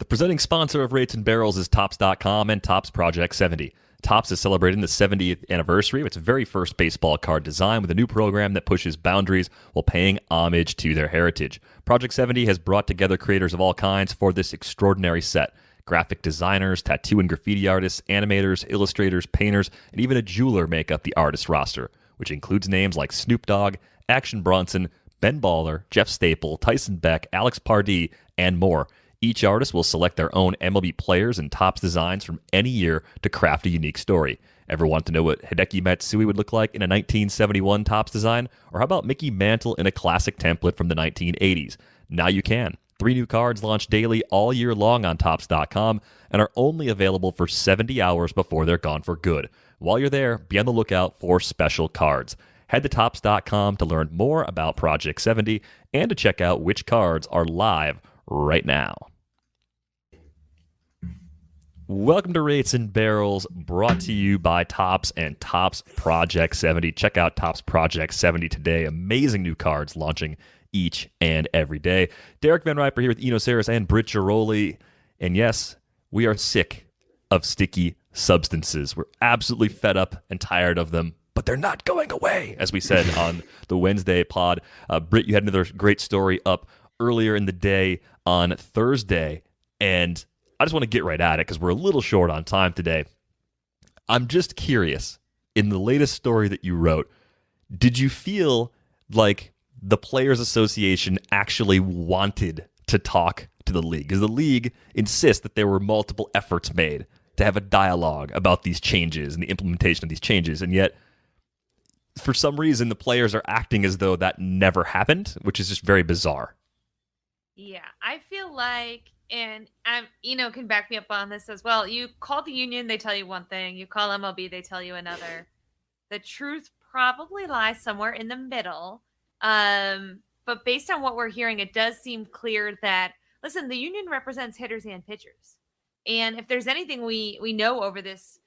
The presenting sponsor of Rates and Barrels is Topps.com and Topps Project 70. Topps is celebrating the 70th anniversary of its very first baseball card design with a new program that pushes boundaries while paying homage to their heritage. Project 70 has brought together creators of all kinds for this extraordinary set. Graphic designers, tattoo and graffiti artists, animators, illustrators, painters, and even a jeweler make up the artist roster, which includes names like Snoop Dogg, Action Bronson, Ben Baller, Jeff Staple, Tyson Beck, Alex Pardee, and more. Each artist will select their own MLB players and Topps designs from any year to craft a unique story. Ever want to know what Hideki Matsui would look like in a 1971 Topps design? Or how about Mickey Mantle in a classic template from the 1980s? Now you can. 3 new cards launch daily all year long on Topps.com and are only available for 70 hours before they're gone for good. While you're there, be on the lookout for special cards. Head to Topps.com to learn more about Project 70 and to check out which cards are live right now. Welcome to Rates and Barrels, brought to you by Topps and Topps Project 70. Check out Topps Project 70 today. Amazing new cards launching each and every day. Derek Van Riper here with Eno Saris and Britt Giroli. And yes, we are sick of sticky substances. We're absolutely fed up and tired of them, but they're not going away, as we said on the Wednesday pod. Britt, you had another great story up earlier in the day on Thursday, and I just want to get right at it because we're a little short on time today. I'm just curious, in the latest story that you wrote, did you feel like the Players Association actually wanted to talk to the league? Because the league insists that there were multiple efforts made to have a dialogue about these changes and the implementation of these changes, and yet for some reason the players are acting as though that never happened, which is just very bizarre. Yeah, I feel like, and Eno can back me up on this as well. You call the union, they tell you one thing. You call MLB, they tell you another. The truth probably lies somewhere in the middle. But based on what we're hearing, it does seem clear that, listen, the union represents hitters and pitchers. And if there's anything we know over this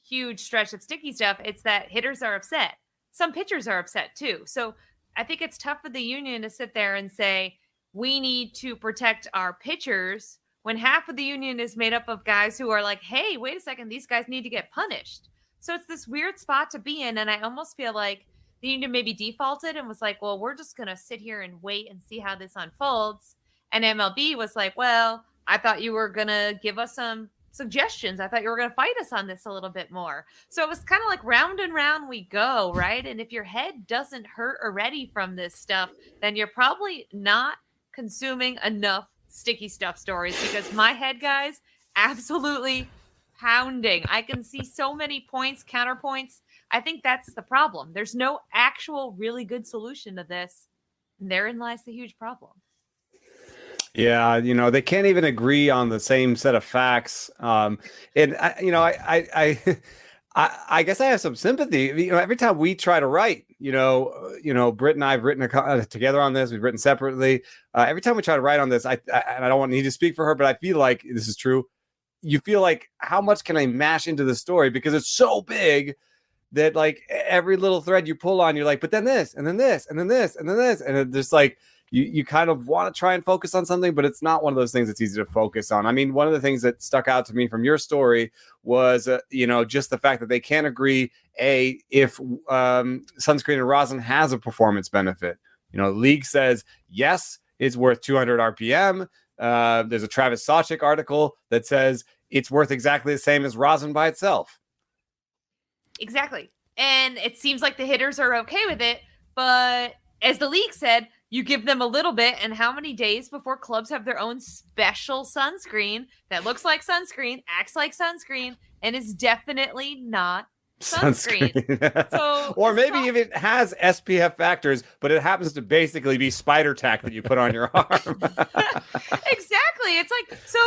huge stretch of sticky stuff, it's that hitters are upset. Some pitchers are upset too. So I think it's tough for the union to sit there and say, we need to protect our pitchers when half of the union is made up of guys who are like, hey, wait a second, these guys need to get punished. So it's this weird spot to be in. And I almost feel like the union maybe defaulted and was like, well, we're just going to sit here and wait and see how this unfolds. And MLB was like, well, I thought you were going to give us some suggestions. I thought you were going to fight us on this a little bit more. So it was kind of like round and round we go, right? And if your head doesn't hurt already from this stuff, then you're probably not consuming enough sticky stuff stories, because my head, guys, absolutely pounding. I can see so many points, counterpoints. I think that's the problem. There's no actual really good solution to this. And therein lies the huge problem. Yeah, they can't even agree on the same set of facts. And I guess I have some sympathy. Every time we try to write, Britt and I have written together on this. We've written separately. Every time we try to write on this, and I don't need to speak for her, but I feel like this is true. You feel like, how much can I mash into the story? Because it's so big that like every little thread you pull on, you're like, but then this, and then this, and then this, and then this. And it's just like, you kind of want to try and focus on something, but it's not one of those things that's easy to focus on. I mean, one of the things that stuck out to me from your story was, just the fact that they can't agree, if sunscreen and rosin has a performance benefit. The league says, yes, it's worth 200 RPM. There's a Travis Sawchik article that says it's worth exactly the same as rosin by itself. Exactly. And it seems like the hitters are okay with it, but as the league said, you give them a little bit, and how many days before clubs have their own special sunscreen that looks like sunscreen, acts like sunscreen, and is definitely not sunscreen. So, or maybe even it has SPF factors, but it happens to basically be spider tack that you put on your arm. Exactly. It's like, so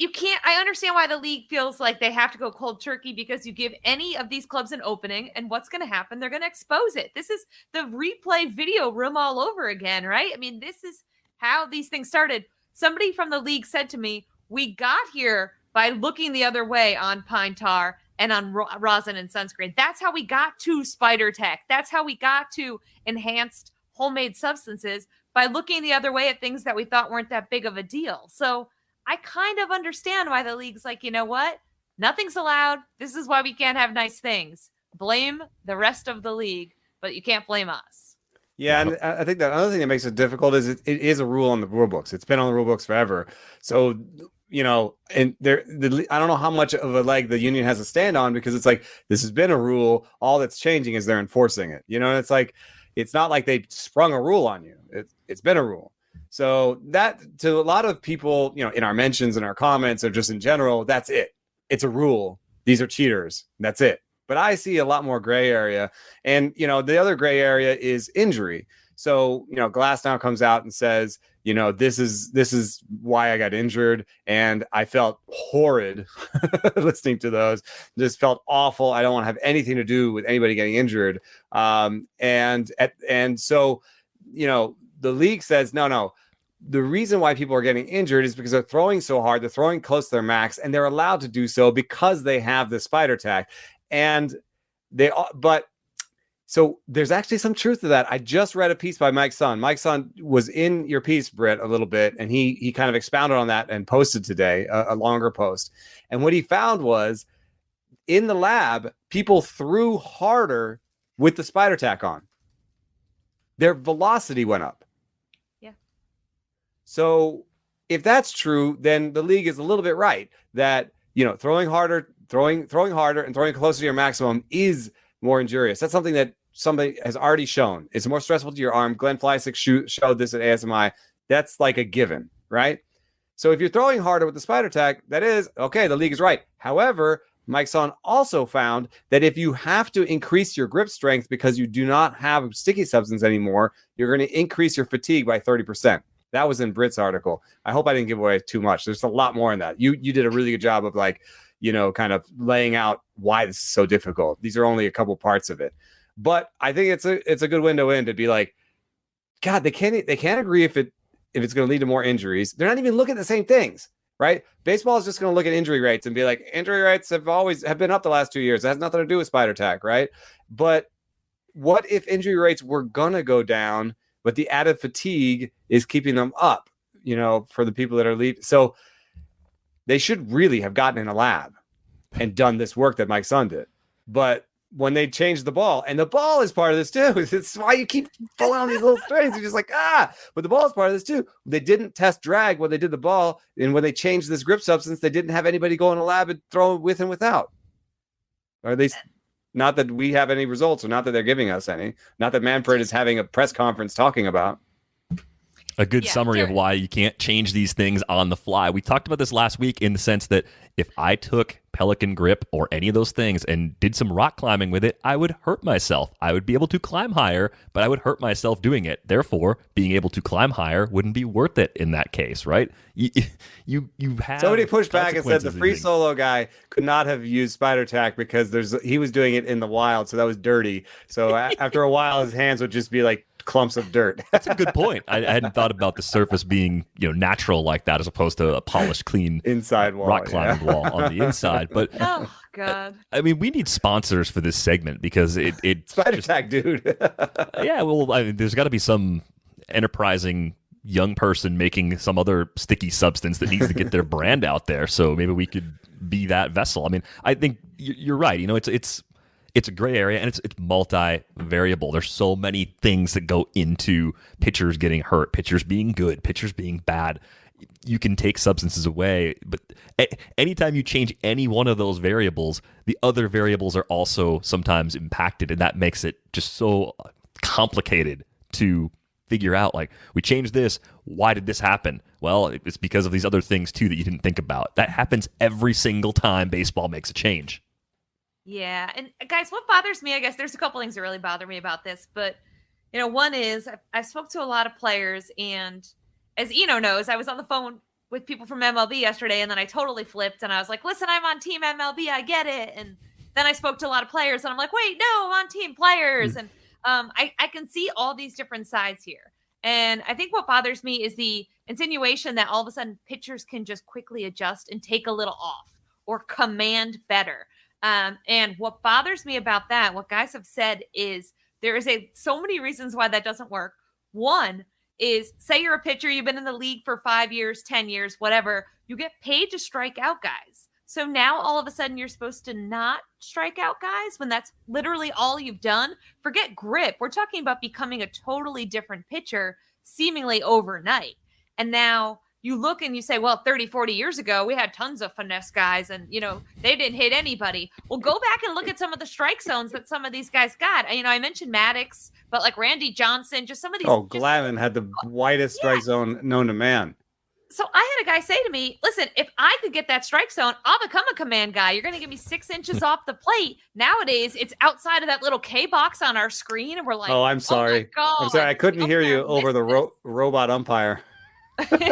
you can't, I understand why the league feels like they have to go cold turkey, because you give any of these clubs an opening and what's going to happen? They're going to expose it. This is the replay video room all over again, right? I mean, this is how these things started. Somebody from the league said to me, we got here by looking the other way on pine tar and on rosin and sunscreen. That's how we got to spider tech. That's how we got to enhanced homemade substances, by looking the other way at things that we thought weren't that big of a deal. So I kind of understand why the league's like, you know what? Nothing's allowed. This is why we can't have nice things. Blame the rest of the league, but you can't blame us. Yeah, and I think that another thing that makes it difficult is it is a rule on the rule books. It's been on the rule books forever. So, and I don't know how much of a leg the union has to stand on, because it's like, this has been a rule. All that's changing is they're enforcing it. It's like, it's not like they sprung a rule on you. It's been a rule. So that, to a lot of people, in our mentions and our comments or just in general, that's it. It's a rule. These are cheaters. That's it. But I see a lot more gray area. And, the other gray area is injury. So, Glass now comes out and says, this is why I got injured. And I felt horrid listening to those. Just felt awful. I don't want to have anything to do with anybody getting injured. And so, the league says, no. The reason why people are getting injured is because they're throwing so hard. They're throwing close to their max, and they're allowed to do so because they have the spider tag. And so there's actually some truth to that. I just read a piece by Mike Sun. Mike Sun was in your piece, Britt, a little bit, and he kind of expounded on that and posted today a longer post. And what he found was, in the lab, people threw harder with the spider tack on. Their velocity went up. Yeah. So if that's true, then the league is a little bit right that, throwing harder, throwing harder and throwing closer to your maximum is more injurious. That's something that somebody has already shown. It's more stressful to your arm. Glenn Fleisig showed this at ASMI. That's like a given, right? So if you're throwing harder with the spider tack, that is, okay, the league is right. However, Mike Son also found that if you have to increase your grip strength because you do not have sticky substance anymore, you're going to increase your fatigue by 30%. That was in Britt's article. I hope I didn't give away too much. There's a lot more in that. You did a really good job of kind of laying out why this is so difficult. These are only a couple parts of it. But I think it's a good window in to be like, God, they can't agree if it's going to lead to more injuries. They're not even looking at the same things, right? Baseball is just going to look at injury rates and be like, injury rates have been up the last 2 years. It has nothing to do with spider tack, right? But what if injury rates were going to go down, but the added fatigue is keeping them up, for the people that are leaving? So they should really have gotten in a lab and done this work that Mike Sun did. But when they changed the ball, and the ball is part of this too, it's why you keep pulling on these little strings. You're just like, but the ball is part of this too. They didn't test drag when they did the ball. And when they changed this grip substance, they didn't have anybody go in a lab and throw with and without. Or at least not that we have any results, or not that they're giving us any, not that Manfred is having a press conference talking about. A good summary of why you can't change these things on the fly. We talked about this last week in the sense that if I took Pelican Grip or any of those things and did some rock climbing with it, I would hurt myself. I would be able to climb higher, but I would hurt myself doing it. Therefore, being able to climb higher wouldn't be worth it in that case, right? You have somebody pushed back and said the free solo guy could not have used spider tack because he was doing it in the wild, so that was dirty. So after a while, his hands would just be like clumps of dirt. That's a good point. I hadn't thought about the surface being natural like that, as opposed to a polished, clean inside wall, rock climbing wall on the inside. But oh god, I mean, we need sponsors for this segment because it spider tack, dude. Yeah, well, there's got to be some enterprising young person making some other sticky substance that needs to get their brand out there. So maybe we could be that vessel. I mean, I think you're right. It's a gray area, and it's multi-variable. There's so many things that go into pitchers getting hurt, pitchers being good, pitchers being bad. You can take substances away, but anytime you change any one of those variables, the other variables are also sometimes impacted, and that makes it just so complicated to figure out. Like, we changed this, why did this happen? Well, it's because of these other things too that you didn't think about. That happens every single time baseball makes a change. Yeah, and guys, what bothers me, I guess there's a couple things that really bother me about this, but one is I've spoke to a lot of players, and as Eno knows, I was on the phone with people from MLB yesterday, and then I totally flipped, and I was like, listen, I'm on team MLB, I get it. And then I spoke to a lot of players, and I'm like, wait, no, I'm on team players. And I can see all these different sides here. And I think what bothers me is the insinuation that all of a sudden pitchers can just quickly adjust and take a little off or command better. And what bothers me about that, what guys have said, is there is so many reasons why that doesn't work. One, is say you're a pitcher, you've been in the league for 5 years, 10 years, whatever. You get paid to strike out guys. So now all of a sudden you're supposed to not strike out guys when that's literally all you've done. Forget grip. We're talking about becoming a totally different pitcher seemingly overnight. And now you look and you say, well, 30, 40 years ago, we had tons of finesse guys and, they didn't hit anybody. Well, go back and look at some of the strike zones that some of these guys got. I mentioned Maddox, but like Randy Johnson, just some of these. Oh, Glavine had the widest strike zone known to man. So I had a guy say to me, listen, if I could get that strike zone, I'll become a command guy. You're going to give me 6 inches off the plate. Nowadays, it's outside of that little K box on our screen. And we're like, oh, I'm sorry. Oh my God, I'm sorry. I couldn't hear you over the robot umpire. Exactly.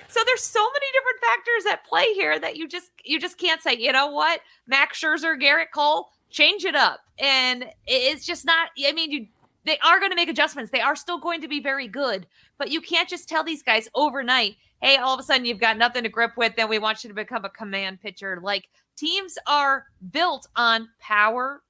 So there's so many different factors at play here that you just can't say, you know what, Max Scherzer, Garrett Cole, change it up. And it's just not, they are going to make adjustments. They are still going to be very good, but you can't just tell these guys overnight, hey, all of a sudden you've got nothing to grip with, then we want you to become a command pitcher. Like, teams are built on power.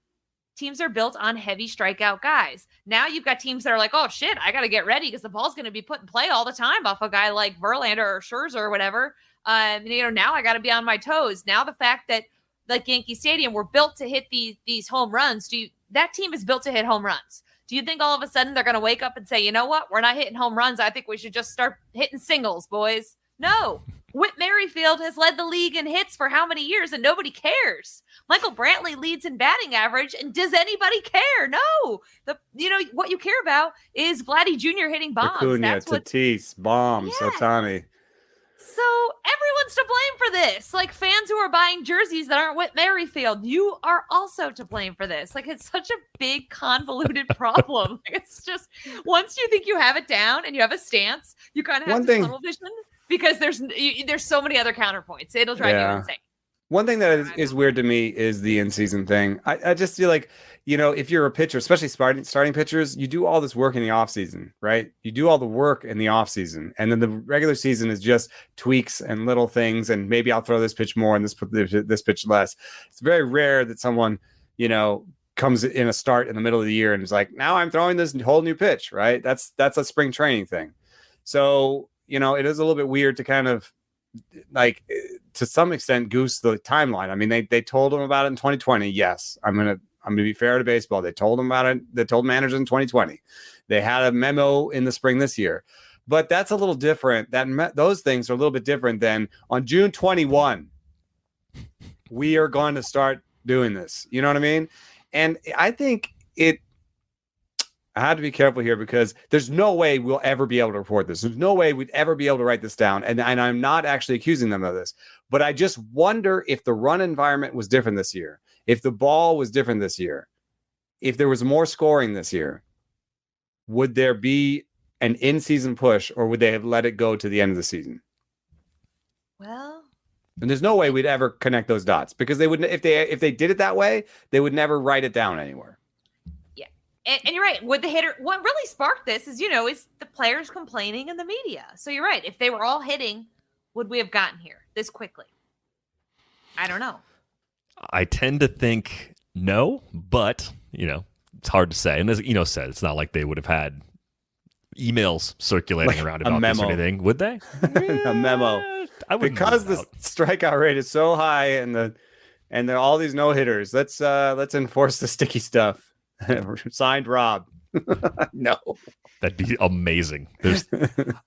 Teams are built on heavy strikeout guys. Now you've got teams that are like, oh shit, I got to get ready because the ball's going to be put in play all the time off a guy like Verlander or Scherzer or whatever. Now I got to be on my toes. Now the fact that like Yankee Stadium, we're built to hit these home runs. That team is built to hit home runs. Do you think all of a sudden they're going to wake up and say, you know what, we're not hitting home runs. I think we should just start hitting singles, boys. No. Whit Merrifield has led the league in hits for how many years and nobody cares. Michael Brantley leads in batting average, and does anybody care? No. What you care about is Vladdy Jr. hitting bombs. Acuna, That's what Tatis, bombs, Yes. Ohtani. So everyone's to blame for this. Like, fans who are buying jerseys that aren't Whit Merrifield, you are also to blame for this. Like, it's such a big, convoluted problem. It's just, once you think you have it down and you have a stance, you kind of have tunnel vision because there's so many other counterpoints. It'll drive you insane. One thing that is weird to me is the in-season thing. I just feel like, if you're a pitcher, especially starting pitchers, you do all this work in the offseason, right? You do all the work in the offseason. And then the regular season is just tweaks and little things. And maybe I'll throw this pitch more and this pitch less. It's very rare that someone, comes in a start in the middle of the year and is like, now I'm throwing this whole new pitch, right? That's a spring training thing. So, it is a little bit weird to kind of, like, to some extent goose the timeline. I mean, they told him about it in 2020. Yes, I'm gonna be fair to baseball. They told him about it. They told managers in 2020. They had a memo in the spring this year, but that's a little different. Those things are a little bit different than on June 21. We are going to start doing this. You know what I mean? And I think I have to be careful here because there's no way we'll ever be able to report this. There's no way we'd ever be able to write this down. And I'm not actually accusing them of this, but I just wonder if the run environment was different this year, if the ball was different this year, if there was more scoring this year, would there be an in-season push or would they have let it go to the end of the season? Well, and there's no way we'd ever connect those dots because they wouldn't, if they did it that way, they would never write it down anywhere. And you're right. With the hitter, what really sparked this is the players complaining in the media. So you're right. If they were all hitting, would we have gotten here this quickly? I don't know. I tend to think no, but, it's hard to say. And as Eno said, it's not like they would have had emails circulating around about this or anything, would they? A memo. Because the strikeout rate is so high and there are all these no-hitters, let's enforce the sticky stuff. Signed, Rob. No, that'd be amazing.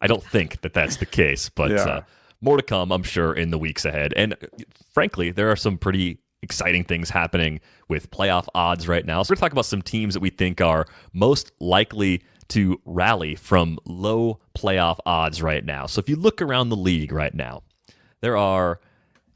I don't think that's the case, but more to come, I'm sure, in the weeks ahead. And frankly, there are some pretty exciting things happening with playoff odds right now. So we're going to talk about some teams that we think are most likely to rally from low playoff odds right now. So if you look around the league right now, there are,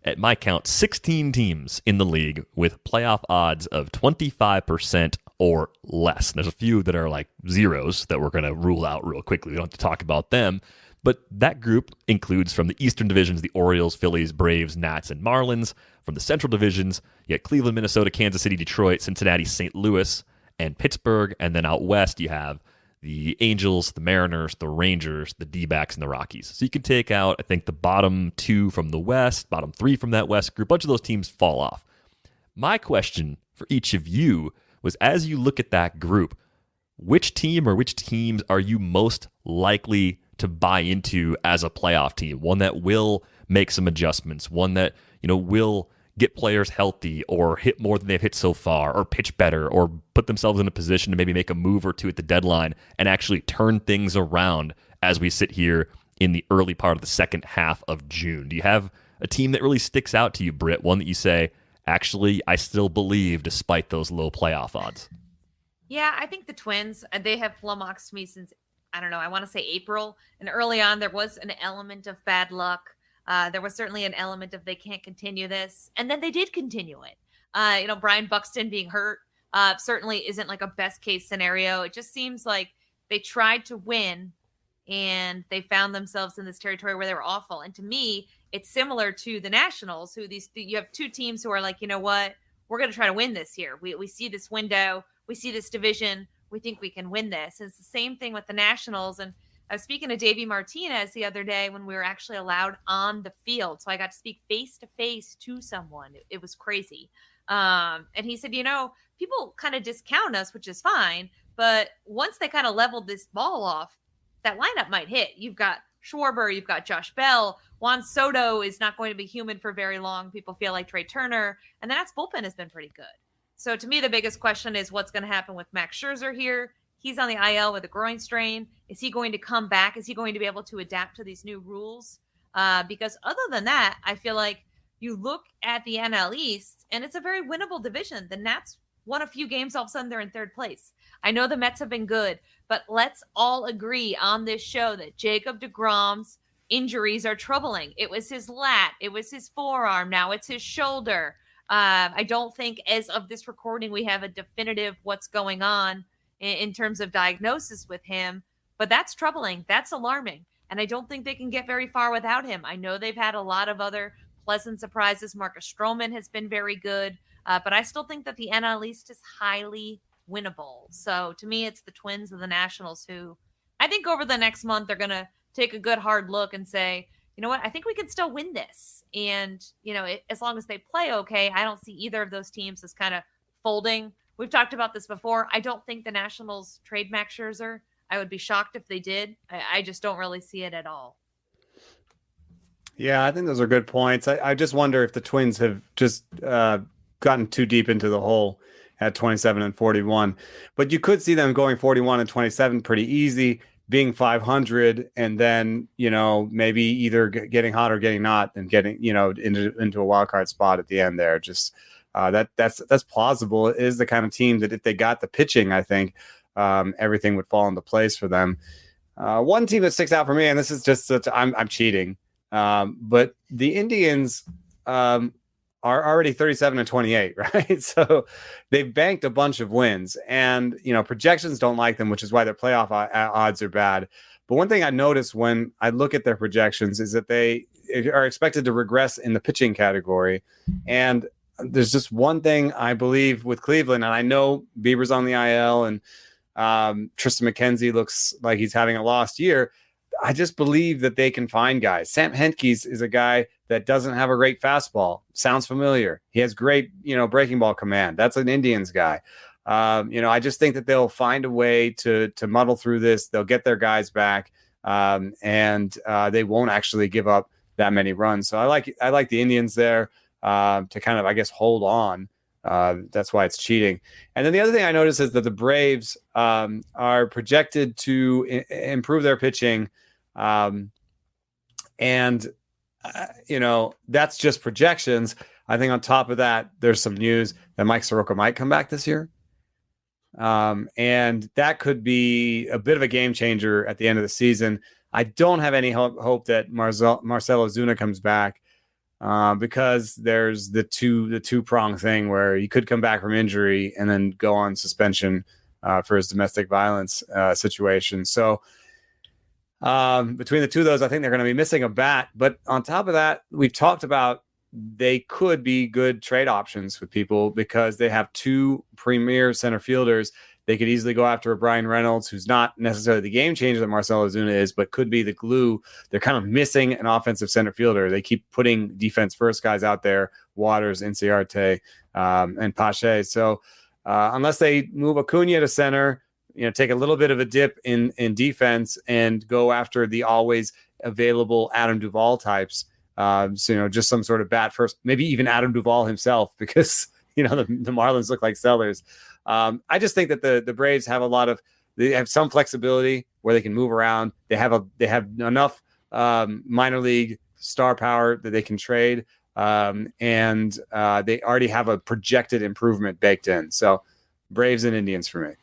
at my count, 16 teams in the league with playoff odds of 25% or less. And there's a few that are like zeros that we're going to rule out real quickly. We don't have to talk about them. But that group includes from the Eastern divisions, the Orioles, Phillies, Braves, Nats, and Marlins. From the Central divisions, you have Cleveland, Minnesota, Kansas City, Detroit, Cincinnati, St. Louis, and Pittsburgh. And then out west, you have the Angels, the Mariners, the Rangers, the D-backs, and the Rockies. So you can take out, I think, the bottom 2 from the west, bottom 3 from that west group. A bunch of those teams fall off. My question for each of you was, as you look at that group, which team or which teams are you most likely to buy into as a playoff team? One that will make some adjustments, one that, will get players healthy or hit more than they've hit so far or pitch better or put themselves in a position to maybe make a move or two at the deadline and actually turn things around as we sit here in the early part of the second half of June. Do you have a team that really sticks out to you, Britt? One that you say, actually, I still believe despite those low playoff odds? Yeah, I think the Twins, they have flummoxed me since, I don't know, I want to say April. And early on, there was an element of bad luck. There was certainly an element of they can't continue this. And then they did continue it. Brian Buxton being hurt certainly isn't like a best case scenario. It just seems like they tried to win and they found themselves in this territory where they were awful. And to me, it's similar to the Nationals, who you have two teams who are like, you know what, we're going to try to win this year. We see this window, we see this division, we think we can win this. And it's the same thing with the Nationals. And I was speaking to Davey Martinez the other day when we were actually allowed on the field. So I got to speak face to face to someone. It was crazy. And he said, people kind of discount us, which is fine. But once they kind of leveled this ball off, that lineup might hit. You've got Schwarber, you've got Josh Bell. Juan Soto is not going to be human for very long. People feel like Trey Turner. And the Nats bullpen has been pretty good. So to me, the biggest question is what's going to happen with Max Scherzer here. He's on the IL with a groin strain. Is he going to come back? Is he going to be able to adapt to these new rules? Because other than that, I feel like you look at the NL East, and it's a very winnable division. The Nats won a few games, all of a sudden they're in third place. I know the Mets have been good, but let's all agree on this show that Jacob deGrom's injuries are troubling. It was his lat. It was his forearm. Now it's his shoulder. I don't think as of this recording we have a definitive what's going on in terms of diagnosis with him, but that's troubling. That's alarming. And I don't think they can get very far without him. I know they've had a lot of other pleasant surprises. Marcus Stroman has been very good, but I still think that the NL East is highly winnable. So to me, it's the Twins and the Nationals who I think over the next month, they're going to take a good hard look and say, you know what, I think we can still win this. And, as long as they play okay, I don't see either of those teams as kind of folding. We've talked about this before. I don't think the Nationals trade Max Scherzer. I would be shocked if they did. I just don't really see it at all. Yeah, I think those are good points. I just wonder if the Twins have just gotten too deep into the hole at 27 and 41. But you could see them going 41 and 27 pretty easy, being 500, and then, maybe either getting hot or getting not and getting, into a wild card spot at the end there. Just that's plausible. It is the kind of team that if they got the pitching, I think everything would fall into place for them. One team that sticks out for me, and this is just I'm cheating, but the Indians are already 37 and 28, right? So they've banked a bunch of wins, and projections don't like them, which is why their playoff odds are bad. But one thing I noticed when I look at their projections is that they are expected to regress in the pitching category. And there's just one thing I believe with Cleveland, and I know Bieber's on the IL, and Tristan McKenzie looks like he's having a lost year. I just believe that they can find guys. Sam Hentges is a guy that doesn't have a great fastball. Sounds familiar. He has great, breaking ball command. That's an Indians guy. I just think that they'll find a way to muddle through this. They'll get their guys back, and they won't actually give up that many runs. So I like the Indians there to kind of, I guess, hold on. That's why it's cheating. And then the other thing I noticed is that the Braves are projected to improve their pitching. That's just projections. I think on top of that, there's some news that Mike Soroka might come back this year. And that could be a bit of a game changer at the end of the season. I don't have any hope that Marcell Ozuna comes back. Because there's the two-prong thing where he could come back from injury and then go on suspension for his domestic violence situation. So between the two of those, I think they're going to be missing a bat. But on top of that, we've talked about they could be good trade options with people because they have two premier center fielders. They could easily go after a Brian Reynolds, who's not necessarily the game changer that Marcell Ozuna is, but could be the glue. They're kind of missing an offensive center fielder. They keep putting defense first guys out there, Waters, Inciarte, and Pache. So unless they move Acuna to center, take a little bit of a dip in defense and go after the always available Adam Duvall types. So, just some sort of bat first, maybe even Adam Duvall himself, because, the Marlins look like sellers. I just think that the Braves have they have some flexibility where they can move around. They have enough minor league star power that they can trade. And they already have a projected improvement baked in. So Braves and Indians for me.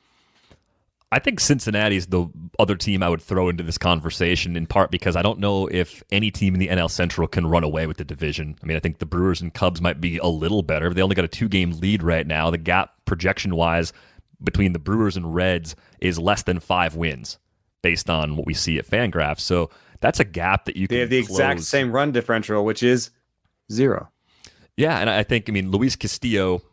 I think Cincinnati's the other team I would throw into this conversation, in part because I don't know if any team in the NL Central can run away with the division. I mean, I think the Brewers and Cubs might be a little better. They only got a 2-game lead right now. The gap projection-wise between the Brewers and Reds is less than 5 wins based on what we see at Fangraphs. So that's a gap that you can They have the exact same run differential, which is 0. Yeah, and I think, Luis Castillo,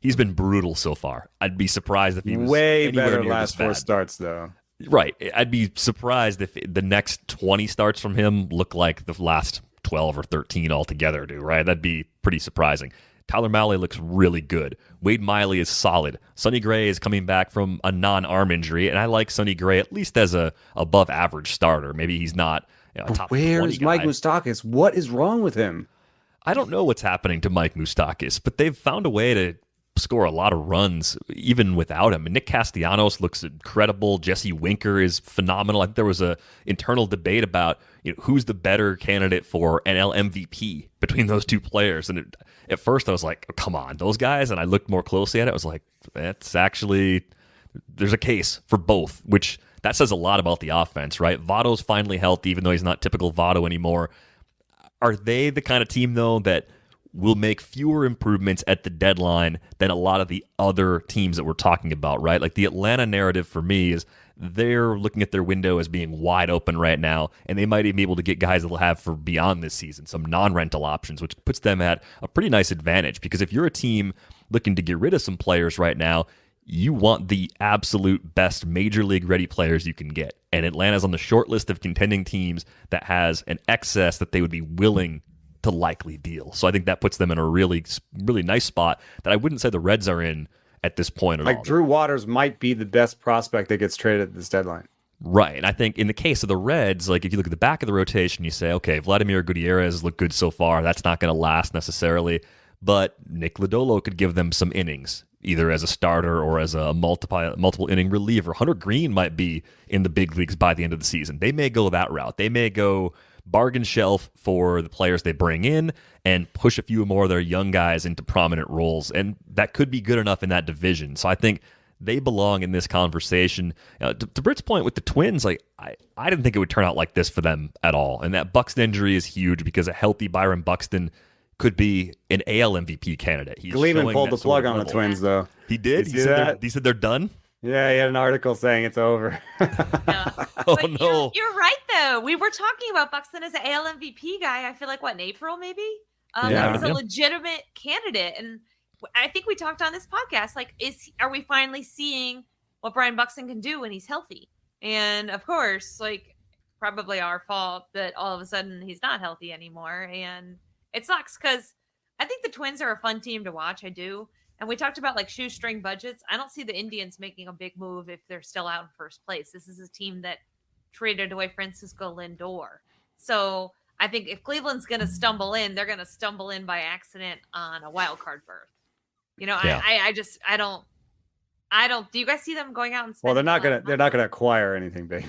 he's been brutal so far. I'd be surprised if he was way anywhere better near last this 4 bad. starts, though. Right. I'd be surprised if the next 20 starts from him look like the last 12 or 13 altogether do, right? That'd be pretty surprising. Tyler Mahle looks really good. Wade Miley is solid. Sonny Gray is coming back from a non-arm injury, and I like Sonny Gray at least as a above-average starter. Maybe he's not a top 20 Where's guy. Mike Moustakas? What is wrong with him? I don't know what's happening to Mike Moustakas, but they've found a way to score a lot of runs even without him. And Nick Castellanos looks incredible. Jesse Winker is phenomenal. I think there was a internal debate about who's the better candidate for NL MVP between those two players. And at first I was like, oh, come on, those guys. And I looked more closely at it. I was like, that's actually, there's a case for both, which that says a lot about the offense, right? Votto's finally healthy, even though he's not typical Votto anymore. Are they the kind of team, though, that will make fewer improvements at the deadline than a lot of the other teams that we're talking about, right? Like the Atlanta narrative for me is they're looking at their window as being wide open right now, and they might even be able to get guys that they'll have for beyond this season, some non-rental options, which puts them at a pretty nice advantage. Because if you're a team looking to get rid of some players right now, you want the absolute best major league ready players you can get. And Atlanta's on the short list of contending teams that has an excess that they would be willing to likely deal. So I think that puts them in a really, really nice spot that I wouldn't say the Reds are in at this point at all. Like Drew Waters might be the best prospect that gets traded at this deadline. Right. And I think in the case of the Reds, like if you look at the back of the rotation, you say, okay, Vladimir Gutierrez looked good so far. That's not going to last necessarily. But Nick Lodolo could give them some innings, either as a starter or as a multiple inning reliever. Hunter Green might be in the big leagues by the end of the season. They may go that route. They may go bargain shelf for the players they bring in and push a few more of their young guys into prominent roles. And that could be good enough in that division. So I think they belong in this conversation. To Britt's point with the Twins, like I didn't think it would turn out like this for them at all. And that Buxton injury is huge because a healthy Byron Buxton could be an AL MVP candidate. Gleeman pulled the plug on the Twins, though. He did? He said they're done? Yeah, he had an article saying it's over. Oh, no. You're right, though. We were talking about Buxton as an AL MVP guy, I feel like, in April, maybe? He's a legitimate candidate. And I think we talked on this podcast, like, are we finally seeing what Brian Buxton can do when he's healthy? And, of course, like, probably our fault that all of a sudden he's not healthy anymore. And it sucks because I think the Twins are a fun team to watch. I do. And we talked about like shoestring budgets. I don't see the Indians making a big move if they're still out in first place. This is a team that traded away Francisco Lindor. So I think if Cleveland's going to stumble in, they're going to stumble in by accident on a wild card berth. Yeah. I don't. Do you guys see them going out and spending? Well, they're not gonna acquire anything big.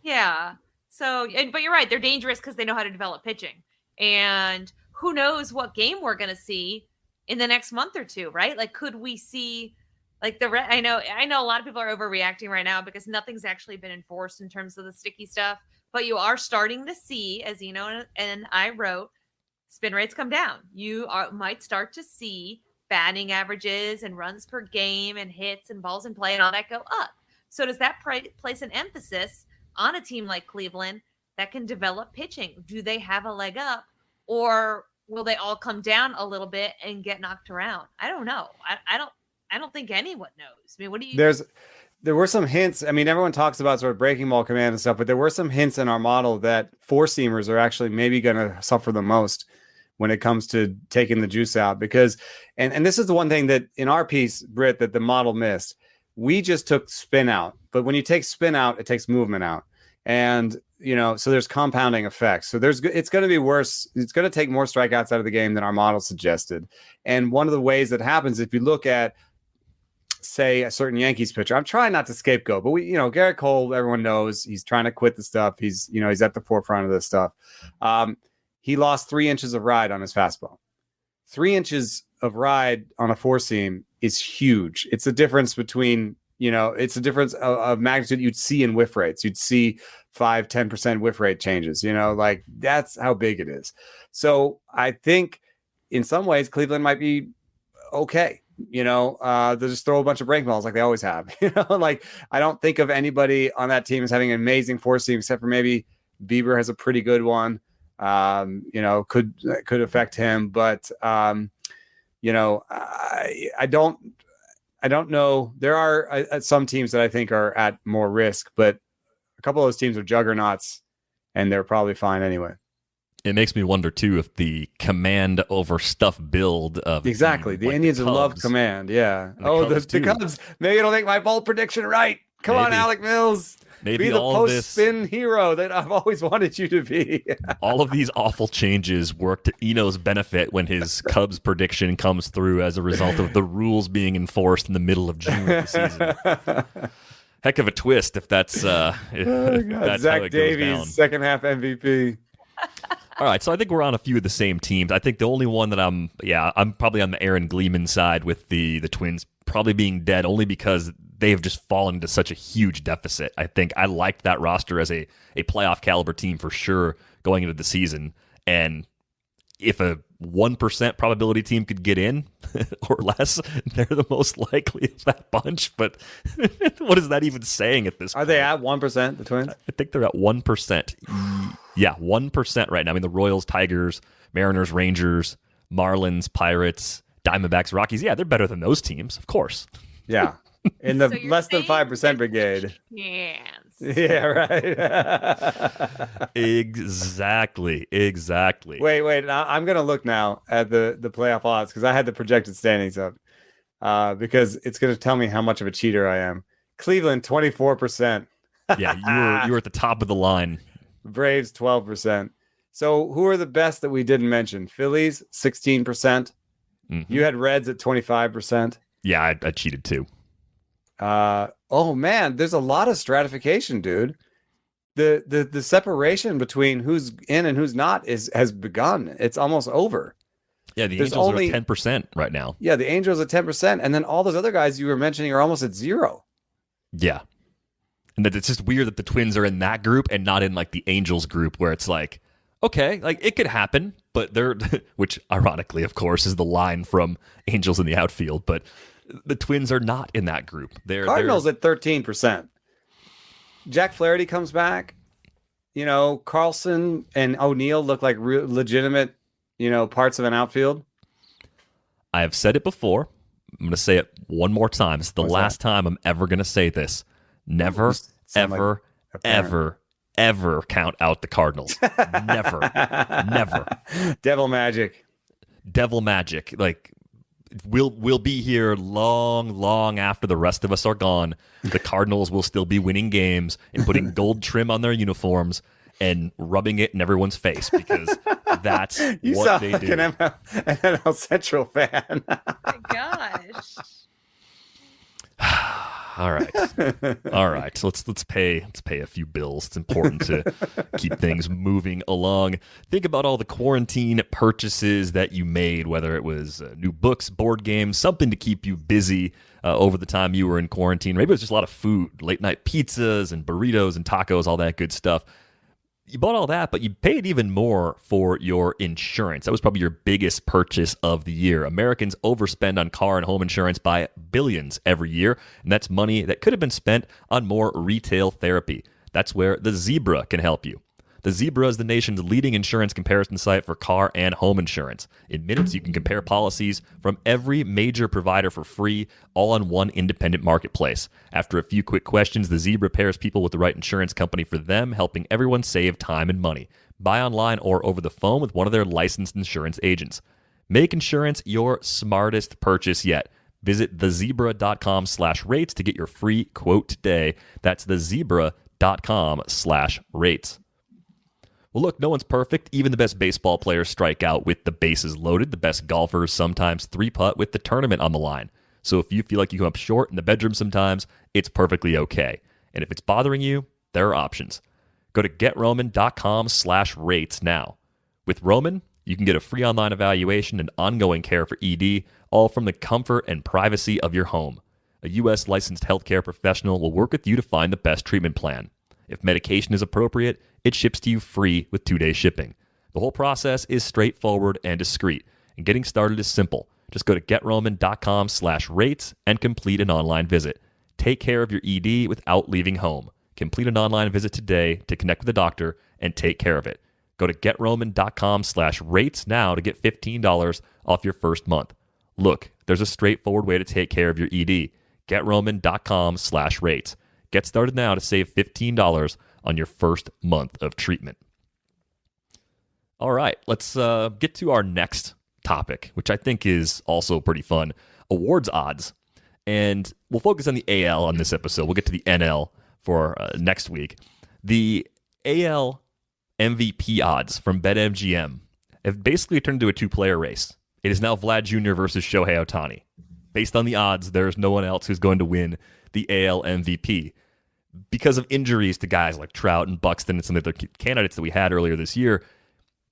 Yeah. So, but you're right. They're dangerous because they know how to develop pitching. And who knows what game we're going to see in the next month or two, right? Like, could we see like I know a lot of people are overreacting right now because nothing's actually been enforced in terms of the sticky stuff, but you are starting to see, as you know, and I wrote, spin rates come down. You might start to see batting averages and runs per game and hits and balls in play and all that go up. So does that place an emphasis on a team like Cleveland that can develop pitching? Do they have a leg up, or will they all come down a little bit and get knocked around? I don't know. I don't think anyone knows. I mean, what do you? There were some hints. I mean, everyone talks about sort of breaking ball command and stuff, but there were some hints in our model that four seamers are actually maybe going to suffer the most when it comes to taking the juice out, because, and this is the one thing that in our piece, Britt, that the model missed. We just took spin out, but when you take spin out, it takes movement out, and so there's compounding effects. So it's going to be worse. It's going to take more strikeouts out of the game than our model suggested. And one of the ways that happens, if you look at, say, a certain Yankees pitcher, I'm trying not to scapegoat, but Garrett Cole, everyone knows he's trying to quit the stuff. He's at the forefront of this stuff. He lost 3 inches of ride on his fastball. 3 inches of ride on a four seam is huge. It's a difference between, it's a difference of magnitude you'd see in whiff rates. You'd see 5-10% whiff rate changes, like that's how big it is. So I think in some ways Cleveland might be okay. They'll just throw a bunch of break balls like they always have. Like I don't think of anybody on that team as having an amazing four seam, except for maybe Bieber has a pretty good one. Could affect him, but I don't know. There are some teams that I think are at more risk, but a couple of those teams are juggernauts, and they're probably fine anyway. It makes me wonder too if the command over stuff build of exactly the Indians love command. Yeah. The Cubs. Maybe it'll make my bold prediction right. Come on, Alec Mills. Maybe be the post-spin hero that I've always wanted you to be. All of these awful changes work to Eno's benefit when his Cubs prediction comes through as a result of the rules being enforced in the middle of June of the season. Heck of a twist if that's that's Zach how it Davies, goes down. second half MVP. All right, so I think we're on a few of the same teams. I think the only one that I'm probably on the Aaron Gleeman side with the Twins probably being dead only because they have just fallen into such a huge deficit. I think I liked that roster as a playoff caliber team for sure going into the season. And if a 1% probability team could get in or less, they're the most likely of that bunch. But what is that even saying at this point? Are they at 1%, the Twins? I think they're at 1%. Yeah, 1% right now. I mean, the Royals, Tigers, Mariners, Rangers, Marlins, Pirates, Diamondbacks, Rockies. Yeah, they're better than those teams, of course. Yeah. In the less than 5% brigade. Yes. Yeah, right. Exactly. Wait. I'm going to look now at the playoff odds because I had the projected standings up because it's going to tell me how much of a cheater I am. Cleveland, 24%. Yeah, you were at the top of the line. Braves, 12%. So who are the best that we didn't mention? Phillies, 16%. Mm-hmm. You had Reds at 25%. Yeah, I cheated too. Oh man, there's a lot of stratification, dude. The separation between who's in and who's not has begun. It's almost over. Yeah, the Angels are at 10% right now. Yeah, the Angels at 10%, and then all those other guys you were mentioning are almost at 0. Yeah. And that it's just weird that the Twins are in that group and not in like the Angels group where it's like, okay, like it could happen, but they're which ironically, of course, is the line from Angels in the outfield, but the Twins are not in that group. Cardinals at 13%. Jack Flaherty comes back. Carlson and O'Neill look like legitimate, parts of an outfield. I have said it before. I'm going to say it one more time. It's the last time I'm ever going to say this. Never, ever, ever count out the Cardinals. Never. Devil magic. Like, we'll be here long after the rest of us are gone. The Cardinals will still be winning games and putting gold trim on their uniforms and rubbing it in everyone's face because that's what they do. An NL Central fan. Oh my gosh. All right. So let's pay a few bills. It's important to keep things moving along. Think about all the quarantine purchases that you made, whether it was new books, board games, something to keep you busy over the time you were in quarantine. Maybe it was just a lot of food, late night pizzas and burritos and tacos, all that good stuff. You bought all that, but you paid even more for your insurance. That was probably your biggest purchase of the year. Americans overspend on car and home insurance by billions every year, and that's money that could have been spent on more retail therapy. That's where the Zebra can help you. The Zebra is the nation's leading insurance comparison site for car and home insurance. In minutes, you can compare policies from every major provider for free, all on one independent marketplace. After a few quick questions, the Zebra pairs people with the right insurance company for them, helping everyone save time and money. Buy online or over the phone with one of their licensed insurance agents. Make insurance your smartest purchase yet. Visit thezebra.com/rates to get your free quote today. That's thezebra.com/rates. Well, look, no one's perfect. Even the best baseball players strike out with the bases loaded. The best golfers sometimes three-putt with the tournament on the line. So if you feel like you come up short in the bedroom sometimes, it's perfectly okay. And if it's bothering you, there are options. Go to GetRoman.com/rates now. With Roman, you can get a free online evaluation and ongoing care for ED, all from the comfort and privacy of your home. A U.S. licensed healthcare professional will work with you to find the best treatment plan. If medication is appropriate, it ships to you free with 2-day shipping. The whole process is straightforward and discreet, and getting started is simple. Just go to GetRoman.com/rates and complete an online visit. Take care of your ED without leaving home. Complete an online visit today to connect with a doctor and take care of it. Go to GetRoman.com/rates now to get $15 off your first month. Look, there's a straightforward way to take care of your ED. GetRoman.com/rates. Get started now to save $15 on your first month of treatment. All right, let's get to our next topic, which I think is also pretty fun. Awards odds. And we'll focus on the AL on this episode. We'll get to the NL for next week. The AL MVP odds from BetMGM have basically turned into a two-player race. It is now Vlad Jr. versus Shohei Ohtani. Based on the odds, there's no one else who's going to win the AL MVP. Because of injuries to guys like Trout and Buxton and some of the other candidates that we had earlier this year,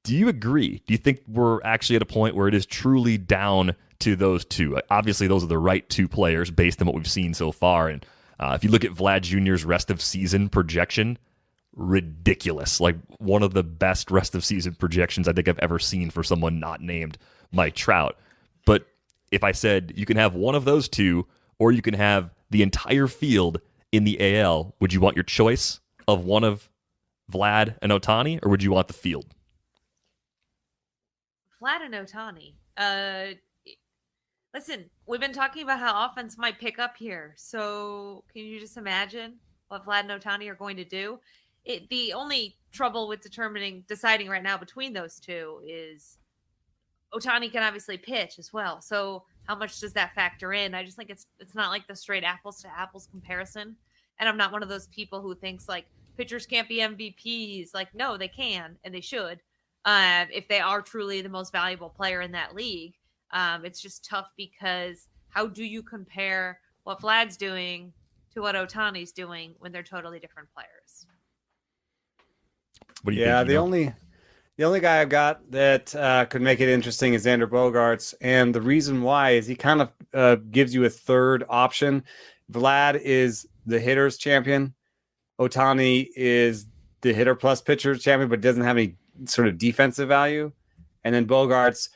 do you agree? Do you think we're actually at a point where it is truly down to those two? Obviously, those are the right two players based on what we've seen so far. And if you look at Vlad Jr.'s rest of season projection, ridiculous. Like one of the best rest of season projections I think I've ever seen for someone not named Mike Trout. But if I said you can have one of those two, or you can have the entire field in the AL, would you want your choice of one of Vlad and Ohtani, or would you want the field? Vlad and Ohtani. Listen, we've been talking about how offense might pick up here. So can you just imagine what Vlad and Ohtani are going to do? The only trouble with deciding right now between those two is Ohtani can obviously pitch as well. So how much does that factor in? I just think it's not like the straight apples to apples comparison. And I'm not one of those people who thinks like pitchers can't be MVPs. Like, no, they can and they should. If they are truly the most valuable player in that league. It's just tough because how do you compare what Vlad's doing to what Ohtani's doing when they're totally different players? What do you think? The only guy I've got that could make it interesting is Xander Bogaerts, and the reason why is he kind of gives you a third option. Vlad is the hitter's champion. Ohtani is the hitter plus pitcher champion, but doesn't have any sort of defensive value. And then Bogaerts,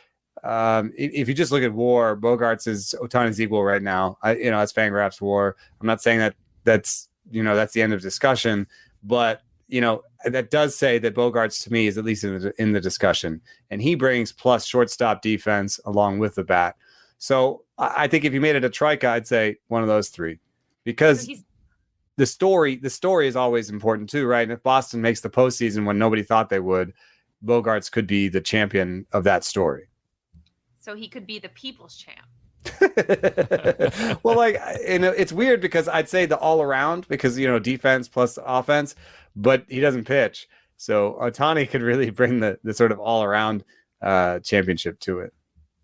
if you just look at WAR, Bogaerts is Ohtani's equal right now. That's Fangraphs WAR. I'm not saying that's the end of discussion, but that does say that Bogaerts to me is at least in the discussion, and he brings plus shortstop defense along with the bat. So I think if you made it a trika, I'd say one of those three, because the story is always important too, right? And if Boston makes the postseason when nobody thought they would, Bogaerts could be the champion of that story. So he could be the people's champ. Well, it's weird because I'd say the all around, because defense plus offense, but he doesn't pitch. So Ohtani could really bring the sort of all around championship to it.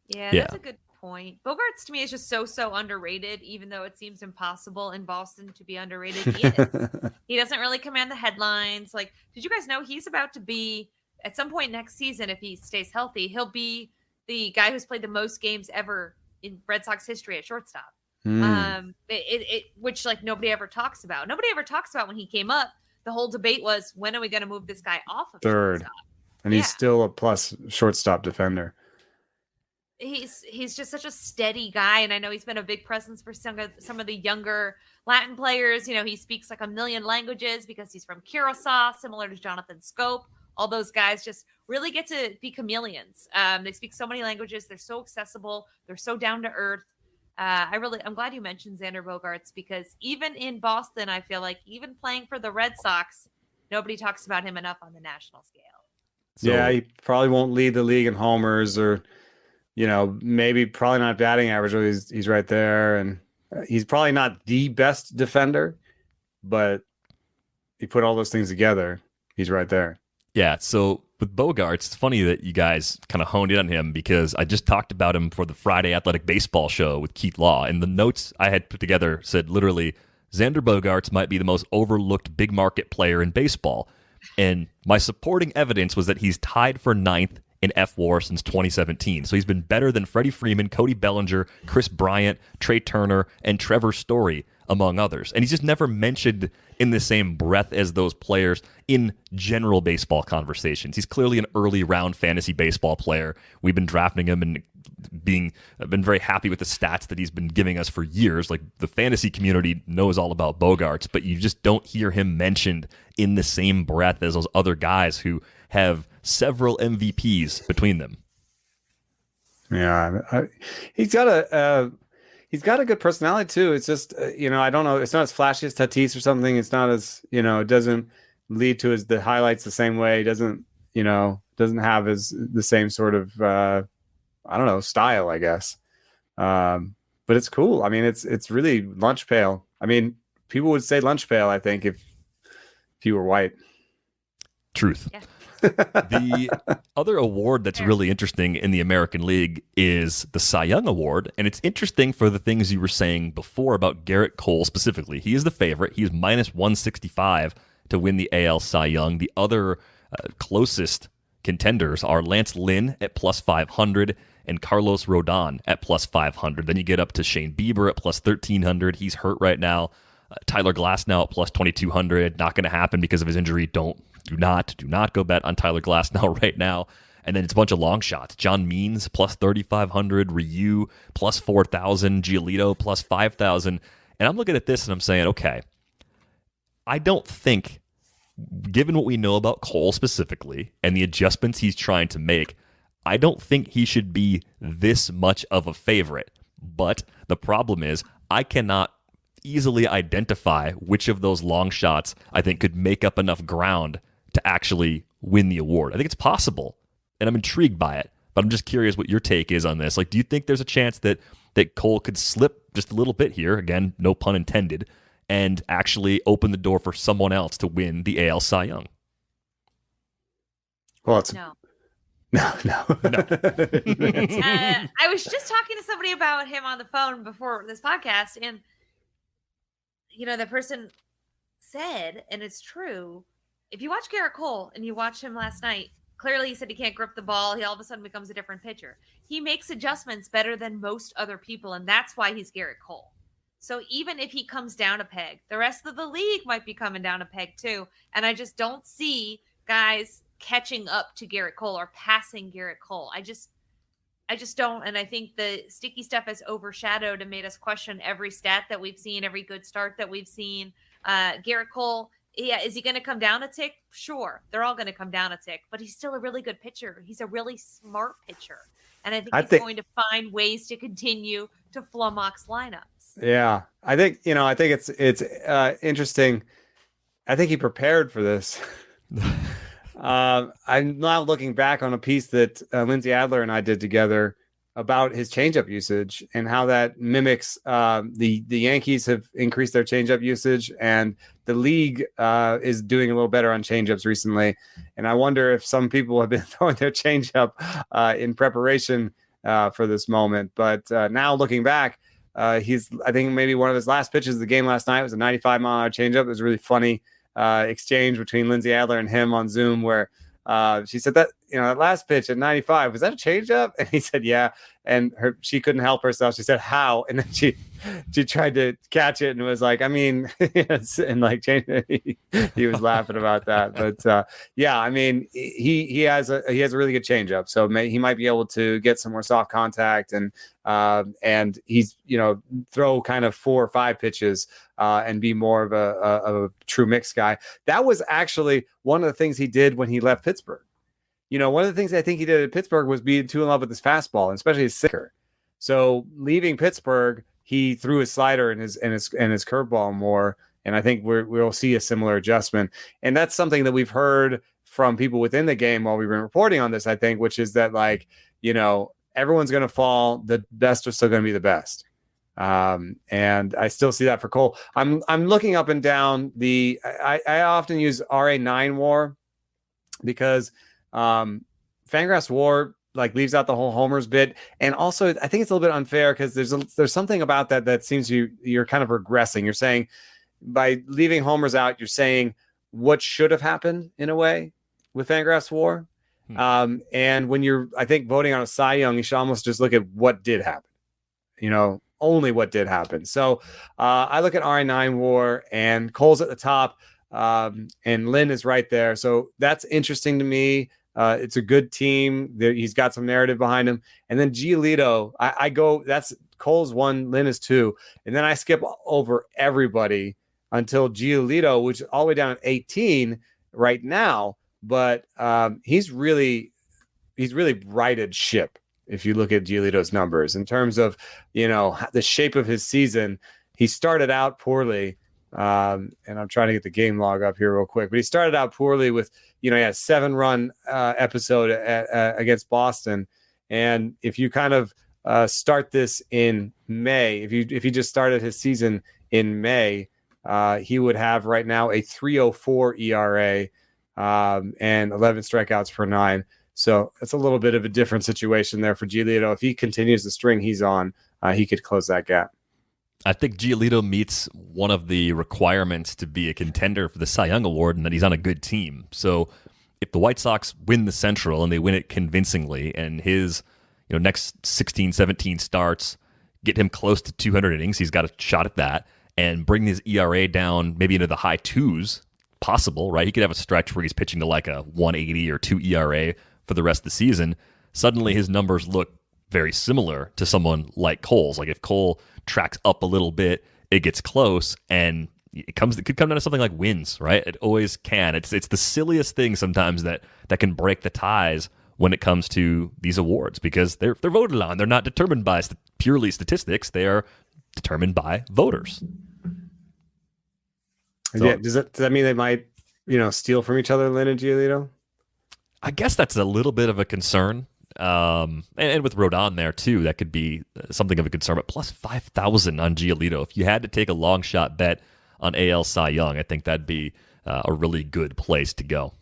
Yeah, that's a good point. Bogaerts to me is just so underrated, even though it seems impossible in Boston to be underrated. He is. He doesn't really command the headlines. Like, did you guys know he's about to be at some point next season, if he stays healthy, he'll be the guy who's played the most games ever in Red Sox history at shortstop. Which like nobody ever talks about. Nobody ever talks about when he came up. The whole debate was, when are we going to move this guy off of third? Shortstop? And he's still a plus shortstop defender. He's just such a steady guy, and I know he's been a big presence for some of the younger Latin players. He speaks like a million languages because he's from Curacao, similar to Jonathan Scope. All those guys just really get to be chameleons. They speak so many languages. They're so accessible. They're so down to earth. I'm glad you mentioned Xander Bogaerts, because even in Boston, I feel like even playing for the Red Sox, nobody talks about him enough on the national scale. So, he probably won't lead the league in homers or maybe probably not batting average, but he's right there, and he's probably not the best defender, but you put all those things together, he's right there. Yeah, so with Bogaerts, it's funny that you guys kind of honed in on him because I just talked about him for the Friday Athletic Baseball show with Keith Law, and the notes I had put together said literally, Xander Bogaerts might be the most overlooked big market player in baseball. And my supporting evidence was that he's tied for 9th in FWAR since 2017. So he's been better than Freddie Freeman, Cody Bellinger, Chris Bryant, Trey Turner, and Trevor Story, among others. And he's just never mentioned in the same breath as those players in general baseball conversations. He's clearly an early round fantasy baseball player. We've been drafting him and been very happy with the stats that he's been giving us for years. Like, the fantasy community knows all about Bogaerts, but you just don't hear him mentioned in the same breath as those other guys who have several MVPs between them. Yeah, he's got a good personality too. It's just I don't know. It's not as flashy as Tatis or something. It's not as it doesn't lead to the highlights the same way. It doesn't have the same sort of I don't know, style, I guess. But it's cool. I mean, it's really lunch pail. I mean, people would say lunch pail, I think, if you were white. Truth. Yeah. The other award that's really interesting in the American League is the Cy Young Award, and it's interesting for the things you were saying before about Garrett Cole specifically. He is the favorite. He is minus 165 to win the AL Cy Young. The other closest contenders are Lance Lynn at plus 500 and Carlos Rodon at plus 500. Then you get up to Shane Bieber at plus 1,300. He's hurt right now. Tyler Glasnow at plus 2,200. Not going to happen because of his injury. Do not go bet on Tyler Glasnow right now. And then it's a bunch of long shots. John Means plus 3,500. Ryu plus 4,000. Giolito plus 5,000. And I'm looking at this and I'm saying, okay, I don't think, given what we know about Cole specifically and the adjustments he's trying to make, I don't think he should be this much of a favorite. But the problem is I cannot easily identify which of those long shots I think could make up enough ground to actually win the award. I think it's possible, and I'm intrigued by it, but I'm just curious what your take is on this. Like, do you think there's a chance that Cole could slip just a little bit here, again, no pun intended, and actually open the door for someone else to win the AL Cy Young? Well, it's no. No. I was just talking to somebody about him on the phone before this podcast, and the person said, and it's true, if you watch Garrett Cole and you watch him last night, clearly he said he can't grip the ball. He all of a sudden becomes a different pitcher. He makes adjustments better than most other people, and that's why he's Garrett Cole. So even if he comes down a peg, the rest of the league might be coming down a peg too. And I just don't see guys catching up to Garrett Cole or passing Garrett Cole. I just don't. And I think the sticky stuff has overshadowed and made us question every stat that we've seen, every good start that we've seen. Garrett Cole, yeah, is he going to come down a tick? Sure. They're all going to come down a tick, but he's still a really good pitcher. He's a really smart pitcher. And I think he's going to find ways to continue to flummox lineups. Yeah. I think it's interesting. I think he prepared for this. I'm now looking back on a piece that Lindsay Adler and I did together about his changeup usage and how that mimics the Yankees have increased their changeup usage, and the league is doing a little better on changeups recently. And I wonder if some people have been throwing their changeup in preparation for this moment. But now looking back, I think maybe one of his last pitches of the game last night was a 95-mile-an-hour changeup. It was a really funny exchange between Lindsay Adler and him on Zoom where she said that, that last pitch at 95, was that a changeup? And he said, yeah. And she couldn't help herself. She said, how? And then she tried to catch it and was like, I mean, and like he was laughing about that. But yeah, I mean, he has a really good changeup. So he might be able to get some more soft contact and he's, throw kind of 4 or 5 pitches and be more of a true mix guy. That was actually one of the things he did when he left Pittsburgh. One of the things I think he did at Pittsburgh was be too in love with his fastball, and especially his sinker. So leaving Pittsburgh, he threw his slider and his curveball more. And I think we'll see a similar adjustment. And that's something that we've heard from people within the game while we've been reporting on this, I think, which is that, like, everyone's going to fall. The best are still going to be the best. And I still see that for Cole. I'm looking up and down I often use RA9 War because Fangraphs War like leaves out the whole homers bit, and also I think it's a little bit unfair because there's something about that seems you're kind of regressing. You're saying by leaving homers out, you're saying what should have happened in a way with Fangraphs War. And when you're, I think, voting on a Cy Young, you should almost just look at what did happen. Only what did happen. So I look at RA9 War, and Cole's at the top, and Lynn is right there. So that's interesting to me. It's a good team. He's got some narrative behind him. And then Giolito, I go, that's Cole's 1, Lynn is 2. And then I skip over everybody until Giolito, which is all the way down at 18 right now. But he's really righted ship. If you look at Giolito's numbers in terms of, the shape of his season, he started out poorly. And I'm trying to get the game log up here real quick, but he started out poorly with, he had a 7-run episode against Boston. And if you kind of start this in May, if he just started his season in May, he would have right now a 3.04 ERA and 11 strikeouts per 9. So it's a little bit of a different situation there for Giolito. If he continues the string he's on, he could close that gap. I think Giolito meets one of the requirements to be a contender for the Cy Young Award, and that he's on a good team. So if the White Sox win the Central and they win it convincingly, and his next 16, 17 starts get him close to 200 innings, he's got a shot at that, and bring his ERA down maybe into the high 2s, possible, right? He could have a stretch where he's pitching to like a 180 or 2 ERA for the rest of the season. Suddenly his numbers look very similar to someone like Cole's. Like if Cole tracks up a little bit, it gets close, and it could come down to something like wins, right? It always can. It's the silliest thing sometimes that can break the ties when it comes to these awards, because they're voted on. They're not determined by purely statistics. They are determined by voters. So, yeah, does that mean they might, steal from each other, Lynn and Giolito? I guess that's a little bit of a concern. And with Rodon there too, that could be something of a concern. But plus 5,000 on Giolito. If you had to take a long shot bet on AL Cy Young, I think that'd be a really good place to go.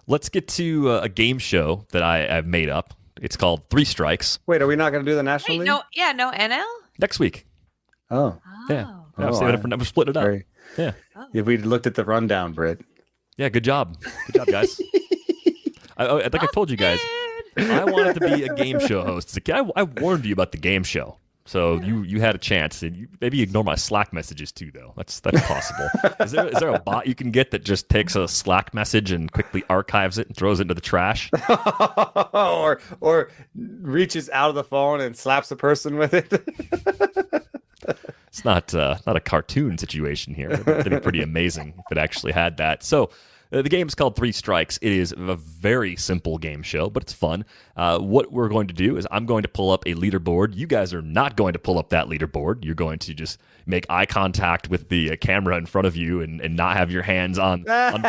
Let's get to a game show that I've made up. It's called 3 Strikes. Wait, are we not going to do the National League? No NL? Next week. Oh. Yeah. I'm splitting it up. Yeah. Oh. If we looked at the rundown, Britt. Yeah, good job. Good job, guys. I think I told you guys, I wanted to be a game show host. I warned you about the game show, so you had a chance. And maybe ignore my Slack messages too, though. That's possible. Is there a bot you can get that just takes a Slack message and quickly archives it and throws it into the trash? or reaches out of the phone and slaps a person with it? It's not a cartoon situation here. That'd be pretty amazing if it actually had that. So the game is called 3 Strikes. It is a very simple game show, but it's fun. What we're going to do is I'm going to pull up a leaderboard. You guys are not going to pull up that leaderboard. You're going to just make eye contact with the camera in front of you and not have your hands on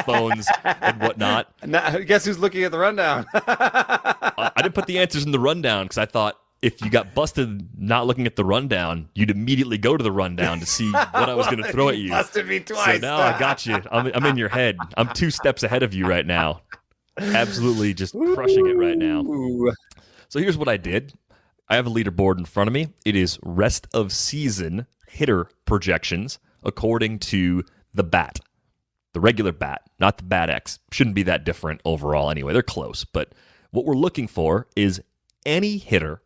phones and whatnot. Now, guess who's looking at the rundown? I didn't put the answers in the rundown because I thought if you got busted not looking at the rundown, you'd immediately go to the rundown to see what I was going to throw at you. Busted me twice. So now I got you. I'm in your head. I'm 2 steps ahead of you right now. Absolutely just crushing it right now. So here's what I did. I have a leaderboard in front of me. It is rest of season hitter projections according to the bat. The regular bat, not the Bat X. Shouldn't be that different overall anyway. They're close. But what we're looking for is any hitter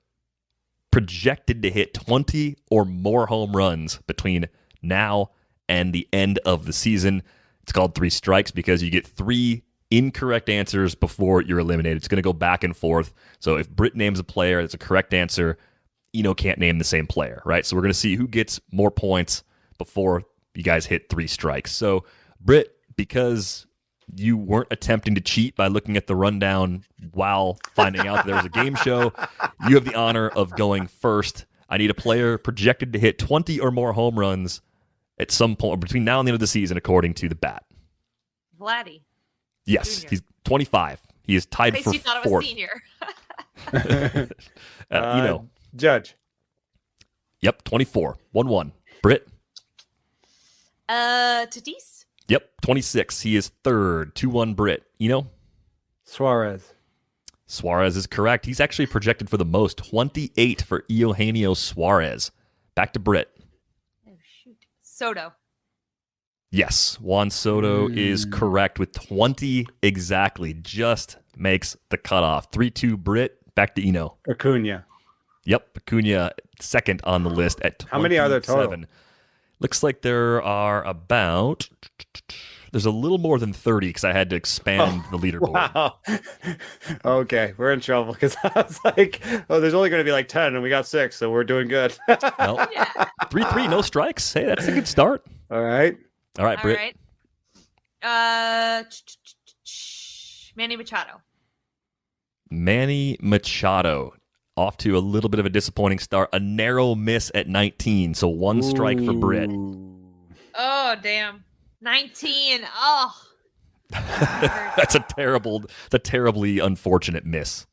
projected to hit 20 or more home runs between now and the end of the season. It's called 3 Strikes because you get 3 incorrect answers before you're eliminated. It's going to go back and forth. So if Britt names a player that's a correct answer, Eno can't name the same player, right? So we're going to see who gets more points before you guys hit 3 strikes. So Britt, because you weren't attempting to cheat by looking at the rundown while finding out that there was a game show, you have the honor of going first. I need a player projected to hit 20 or more home runs at some point between now and the end of the season, according to the bat. Vladdy. Yes, Junior. He's 25. He is tied for You thought it was 4th. senior. Judge. Yep, 24. 1-1. Britt. Tatis. Yep, 26. He is third. 2-1 Britt. Suarez. Suarez is correct. He's actually projected for the most. 28 for Eugenio Suarez. Back to Britt. Oh, shoot. Soto. Yes, Juan Soto is correct with 20 exactly. Just makes the cutoff. 3-2 Britt. Back to Eno. Acuna. Yep, Acuna second on the list at 27. How many are there total? Looks like there are about... There's a little more than 30 because I had to expand the leaderboard. Wow. Okay, we're in trouble because I was like, oh, there's only going to be like 10 and we got 6, so we're doing good. Well, 3-3, no strikes. Hey, that's a good start. All right, Britt. Manny Machado. Manny Machado off to a little bit of a disappointing start. A narrow miss at 19, so one strike for Britt. Oh, damn. 19. Oh. That's a terribly unfortunate miss.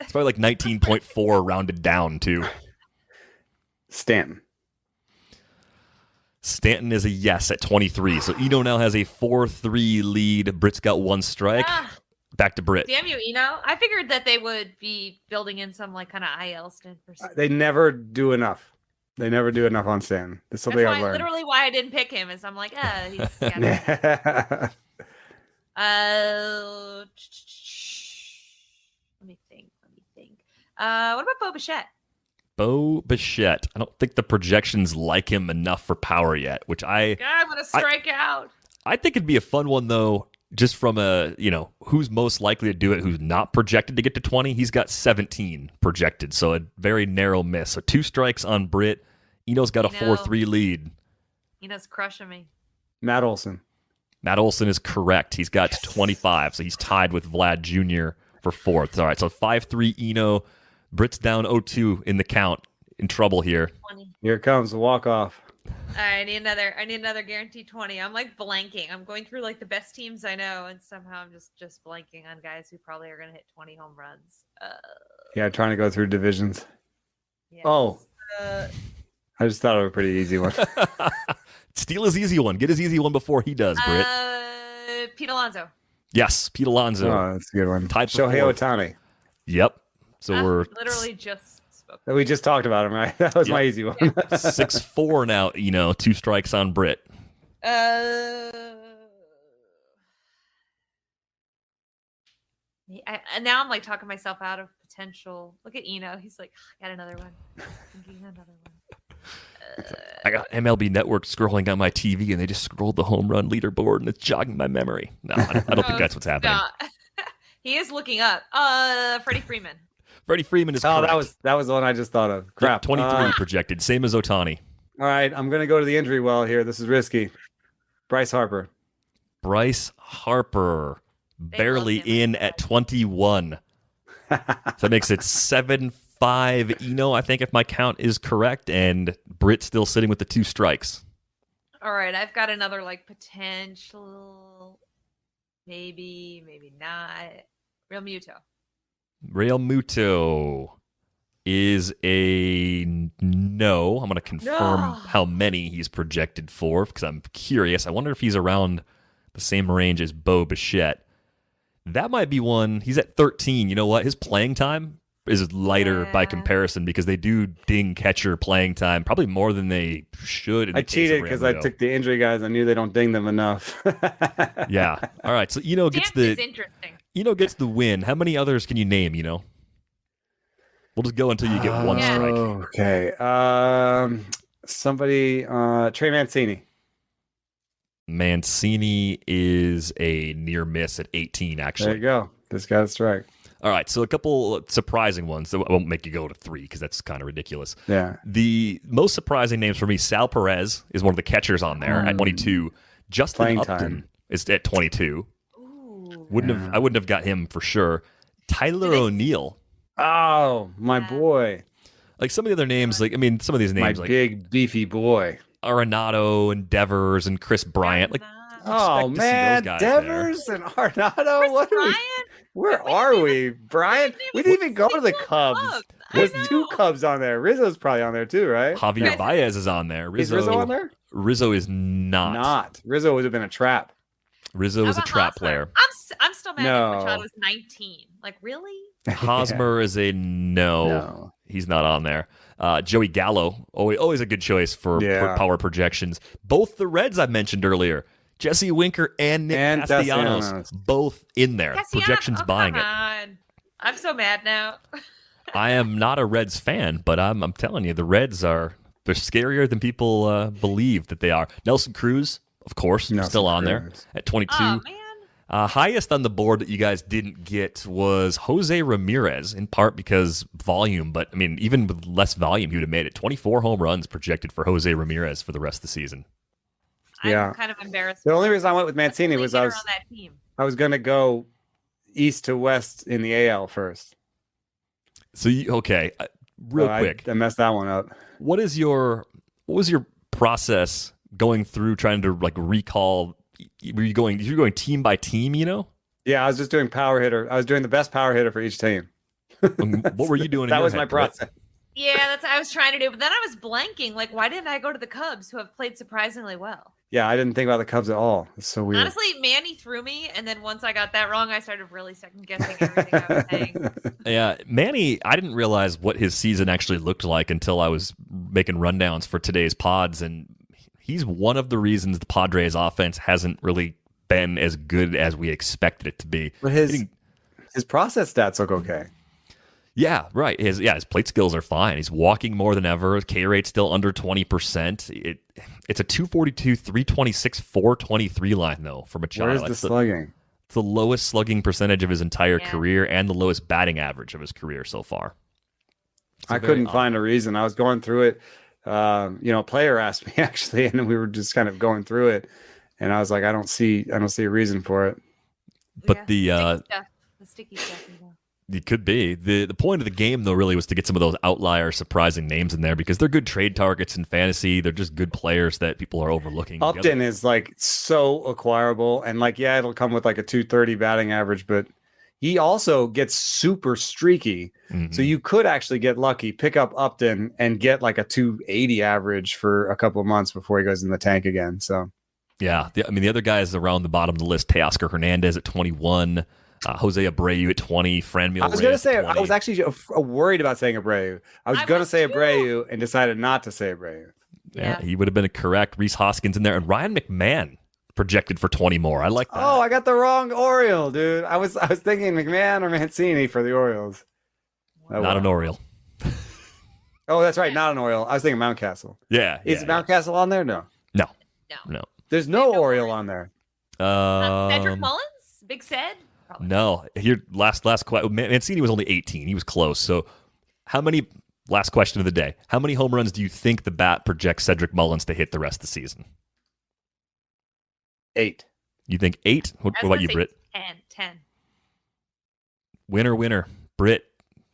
It's probably like 19.4 rounded down, too. Stanton is a yes at 23. So Eno now has a 4-3 lead. Britt's got one strike. Back to Britt. Damn you, Eno. I figured that they would be building in some like kind of IL stint for something. They never do enough. They never do enough on Stanton. That's something I've learned. Literally why I didn't pick him is I'm like, he's got Let me think. What about Bo Bichette? Bo Bichette. I don't think the projections like him enough for power yet, which God, I'm going to strike out. I think it'd be a fun one, though, just from who's most likely to do it, who's not projected to get to 20. He's got 17 projected, so a very narrow miss. So 2 strikes on Britt. Eno's got a 4-3 lead. Eno's crushing me. Matt Olson is correct. He's got 25, so he's tied with Vlad Jr. for 4th. All right, so 5-3 Eno. Britt's down 0-2 in the count. In trouble here. 20. Here comes the walk-off. All right, I need another guaranteed 20. I'm like blanking. I'm going through like the best teams I know, and somehow I'm just blanking on guys who probably are going to hit 20 home runs. Yeah, trying to go through divisions. Yes. Oh, I just thought of a pretty easy one. Steal his easy one. Get his easy one before he does, Britt. Pete Alonso. Yes, Pete Alonso. Oh, that's a good one. Tied for Shohei 4th. Ohtani. Yep. So we're literally just spoke. We just talked about him, right? That was my easy one. 6-4 now. 2 strikes on Britt. Now I'm like talking myself out of potential. Look at Eno. He's like, I got another one. I got MLB Network scrolling on my TV, and they just scrolled the home run leaderboard, and it's jogging my memory. No, I don't think that's what's happening. He is looking up. Freddie Freeman. Freddie Freeman is correct. that was the one I just thought of. Crap. 23 projected, same as Ohtani. All right, I'm going to go to the injury well here. This is risky. Bryce Harper. Barely in at 21. So that makes it 7-5 Eno, I think, if my count is correct, and Britt still sitting with the 2 strikes. All right, I've got another like potential, maybe not. Real Muto is a no. I'm going to confirm how many he's projected for because I'm curious. I wonder if he's around the same range as Bo Bichette. That might be one. He's at 13. You know what? His playing time is lighter by comparison because they do ding catcher playing time probably more than they should. I cheated because I took the injury guys. I knew they don't ding them enough. Yeah. All right. So gets the win. How many others can you name? We'll just go until you get one strike. Okay. Somebody. Trey Mancini. Mancini is a near miss at 18. Actually, there you go. This got a strike. All right, so a couple surprising ones that won't make you go to 3 because that's kind of ridiculous. Yeah. The most surprising names for me, Sal Perez is one of the catchers on there at 22. Justin Playing Upton time. is at 22. Ooh. I wouldn't have got him for sure. Tyler O'Neill. Oh, my boy. Like some of the other names, some of these names, My like big beefy boy. Arenado and Devers and Chris Bryant. Like, Oh expect to see man, those guys Devers and Arenado. Chris Bryant? Where are we, Brian? We didn't even go to the Cubs. There's 2 Cubs on there. Rizzo's probably on there too, right? Javier Baez is on there. Is Rizzo on there? Rizzo is not. Rizzo would have been a trap. Rizzo is a trap player. I'm still mad that Machado was 19. Like, really? Hosmer is a no. He's not on there. Joey Gallo, always a good choice for power projections. Both the Reds I mentioned earlier, Jesse Winker and Nick Castellanos, both in there. Projections buying it. I'm so mad now. I am not a Reds fan, but I'm telling you, the Reds they're scarier than people believe that they are. Nelson Cruz, of course, still on there at 22. Oh, man. Highest on the board that you guys didn't get was Jose Ramirez, in part because volume, but I mean, even with less volume, he would have made it. 24 home runs projected for Jose Ramirez for the rest of the season. I'm kind of embarrassed. The only reason I went with Mancini was I was going to go east to west in the AL first. So, real quick. I messed that one up. What was your process going through trying to recall? Were you going team by team, Yeah, I was just doing power hitter. I was doing the best power hitter for each team. What were you doing? That was my process. Yeah, that's what I was trying to do. But then I was blanking. Like, why didn't I go to the Cubs, who have played surprisingly well? Yeah, I didn't think about the Cubs at all. It's so weird. Honestly, Manny threw me, and then once I got that wrong, I started really second-guessing everything I was saying. Yeah, Manny, I didn't realize what his season actually looked like until I was making rundowns for today's pods, and he's one of the reasons the Padres offense hasn't really been as good as we expected it to be. But his process stats look okay. Yeah, right. His plate skills are fine. He's walking more than ever. His K rate's still under 20%. It's a 242, 326, 423 line, though, for Machado. Where's the slugging? It's the lowest slugging percentage of his entire career and the lowest batting average of his career so far. I couldn't find a reason. I was going through it. A player asked me actually, and we were just kind of going through it, and I was like, I don't see a reason for it. But the sticky stuff. It could be. The point of the game, though, really was to get some of those outlier, surprising names in there because they're good trade targets in fantasy. They're just good players that people are overlooking. Upton is so acquirable, and it'll come with a 230 batting average, but he also gets super streaky. Mm-hmm. So you could actually get lucky, pick up Upton, and get a 280 average for a couple of months before he goes in the tank again. So, yeah. The other guys around the bottom of the list, Teoscar Hernandez at 21, Jose Abreu at 20, Franmil. I was going to say, I was actually worried about saying Abreu. I was going to say Abreu and decided not to say Abreu. Yeah, he would have been correct. Reese Hoskins in there, and Ryan McMahon projected for 20 more. I like that. Oh, I got the wrong Oriole, dude. I was thinking McMahon or Mancini for the Orioles. Not an Oriole. Oh, that's right. Not an Oriole. I was thinking Mountcastle. Yeah. Is Mountcastle on there? No. There's no Oriole on there. Cedric Mullins? Big Ced? Probably. No. Here, last question. Mancini was only 18. He was close. So last question of the day. How many home runs do you think the bat projects Cedric Mullins to hit the rest of the season? 8. You think 8? What about you, Britt? 10. Winner. Britt.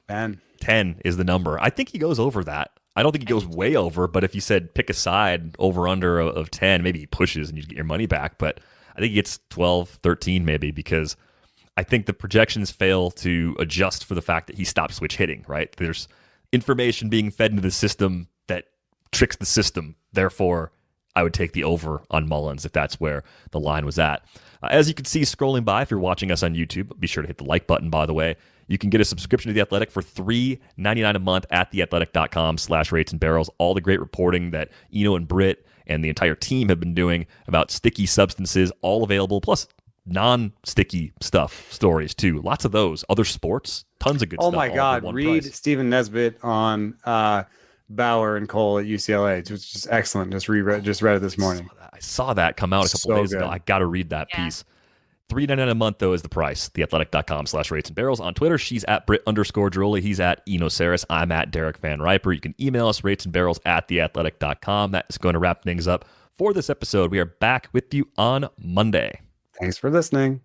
10. 10 is the number. I think he goes over that. I don't think he goes way over, but if you said pick a side over-under of 10, maybe he pushes and you get your money back. But I think he gets 12, 13 maybe, because I think the projections fail to adjust for the fact that he stopped switch hitting, right? There's information being fed into the system that tricks the system. Therefore, I would take the over on Mullins if that's where the line was at. As you can see scrolling by, if you're watching us on YouTube, be sure to hit the like button, by the way. You can get a subscription to The Athletic for $3.99 a month at theathletic.com/rates and barrels. All the great reporting that Eno and Britt and the entire team have been doing about sticky substances, all available, plus non-sticky stories too. Lots of those. Other sports, tons of good stuff. Oh my God. Read Stephen Nesbitt on Bauer and Cole at UCLA. It was just excellent. Just read it this morning. I saw that come out a couple days ago. I got to read that piece. $3.99 a month, though, is the price. Theathletic.com/rates and barrels. On Twitter, she's at Britt_Droli. He's at Eno Saris. I'm at Derek Van Riper. You can email us, ratesandbarrels at theathletic.com. That is going to wrap things up for this episode. We are back with you on Monday. Thanks for listening.